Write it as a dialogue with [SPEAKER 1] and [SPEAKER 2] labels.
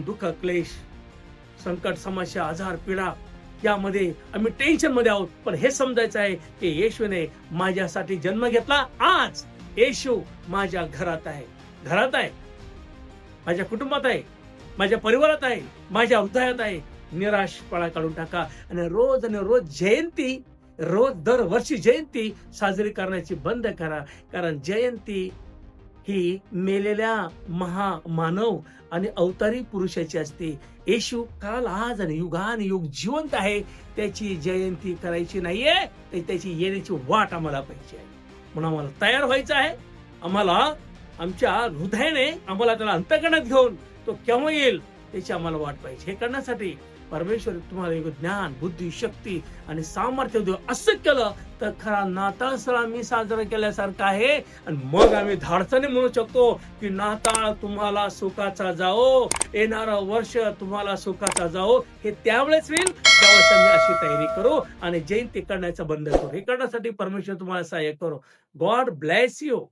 [SPEAKER 1] दुःख, क्लेश, संकट, समस्या, आजार, पीडा यामध्ये आम्ही टेन्शन मध्ये आहोत. पण हे समजायचं आहे की येशूने माझ्यासाठी जन्म घेतला. आज येशू माझ्या घरात आहे, माझ्या कुटुंबात आहे, माझ्या परिवारात आहे, माझ्या हृदयात आहे. निराशपणा काढून टाका आणि रोज जयंती, दरवर्षी जयंती साजरी करण्याची बंद करा. कारण जयंती ही मेलेल्या महामानव आणि अवतारी पुरुषाची असते. येशू काल, आज आणि युगानुयुग जिवंत आहे. त्याची जयंती करायची नाहीये, तर त्याची येण्याची वाट आम्हाला पाहिजे आहे. म्हणून आम्हाला तयार व्हायचं आहे. आम्हाला आमच्या हृदयाने आम्हाला त्याला अंतःकरणात घेऊन तो केव्हा येईल त्याची आम्हाला वाट पाहिजे. हे करण्यासाठी परमेश्वर तुम्हाला एक ज्ञान, बुद्धी, शक्ती आणि सामर्थ्य देऊ. असं केलं तर खरा नाताळ सण आम्ही साजरा केल्यासारखा आहे. आणि मग आम्ही धाडसाने म्हणू शकतो की नाताळ तुम्हाला सुखाचा जाओ, येणारा वर्ष तुम्हाला सुखाचा जाओ. हे त्यावेळेस होईल त्यावेळेस आम्ही अशी तयारी करू आणि जयंती करण्याचं बंद करू. हे करण्यासाठी परमेश्वर तुम्हाला सहाय्य करू. God bless you.